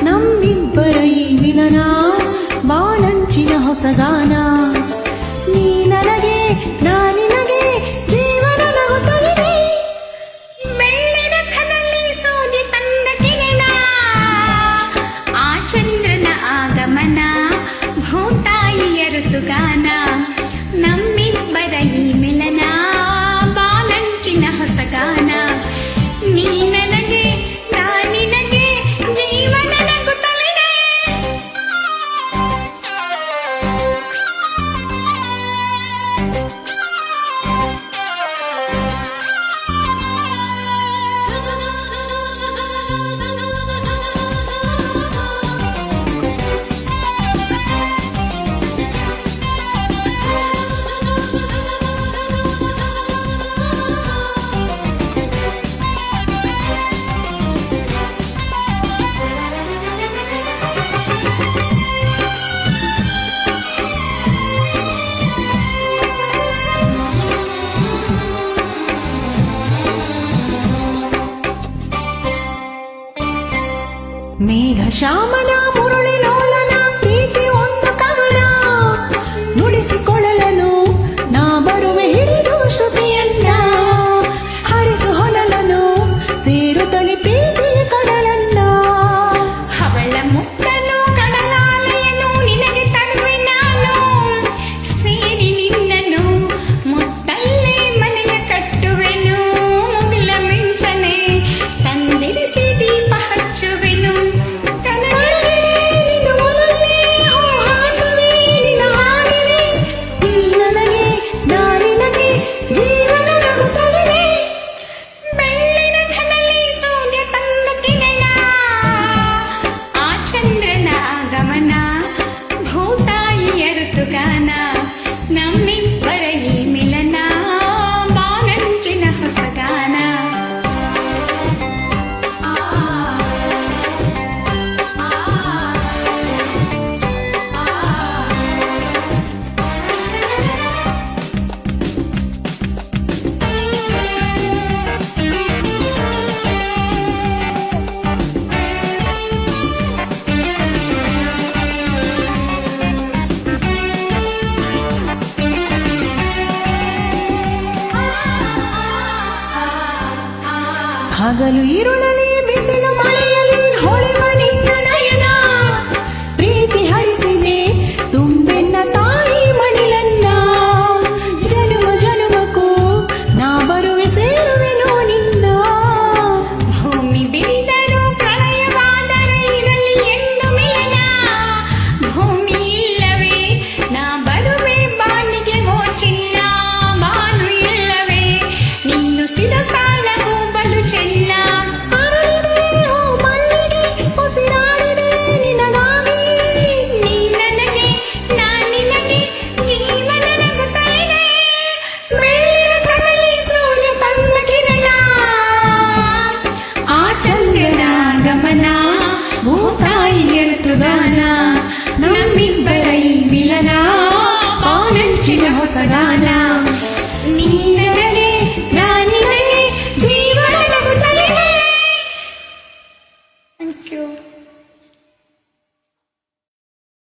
ನಮ್ಮಿಬ್ಬರ ಈ ಮಿಲನ ಬಾಲಂಚಿನ ಹೊಸಗಾನ. ನೀ ನನಗೆ ನಾ ನಿನಗೆ ಜೀವನ ನಗುತ್ತಲಿದೆ. ಬೆಳ್ಳಿನ ಕನಲ್ಲಿ ಸೂರ್ಯ ತಂದ ಕಿರಣ, ಆ ಚಂದ್ರನ ಆಗಮನ, ಭೂತಾಯಿಯ ಋತುಗಾನ. ನಮ್ಮಿಬ್ಬರ ಈ ಮಿಲನ ಬಾಲಂಚಿನ ಹೊಸಗಾನ. ನೀ ನನಗೆ ನಾ ನಿನಗೆ ಜೀವನ ನಗುತ್ತಲಿದೆ. ಮೇಘ ಶ್ಯಾಮನ ಮುರುಳಿ ಲೋಲನ ಪ್ರೀತಿ ಒಂದು ಕವನ. ನುಡಿಸಿಕೊಳ್ಳಲು ನಾ ಬರುವೆ ಹಿಡಿದು ಶ್ರುತಿಯನ್ನ. ಹರಿಸು ಹೊಲಲನು ಸೇರುತ್ತಲಿ ಪ್ರೀತಿಯ ಕಡಲನ್ನ. ಅವಳ ಮುತ್ತನು ಕಡಲಾಲೆಯನು ನಿನಗೆ ತರುವೆ ನಾನು. ಸೇರಿ ನಿನ್ನನು ಮುತ್ತಲ್ಲೇ ಮನೆಯ ಕಟ್ಟುವೆನು. ಮುಗಿಲ ಮಿಂಚನೆ ತಂದಿರಿಸಿ ದೀಪ ಹಚ್ಚುವೆನು. ನಮ್ಮಿಬ್ಬರ ಈ ಮಿಲನ ಬಾಲಂಚಿನ ಹೊಸಗಾನ. ಹಗಲು ಇರುಳಲಿ ಬಿಸಿಲು ಮಳೆಯಲಿ ಹೊಳೆವ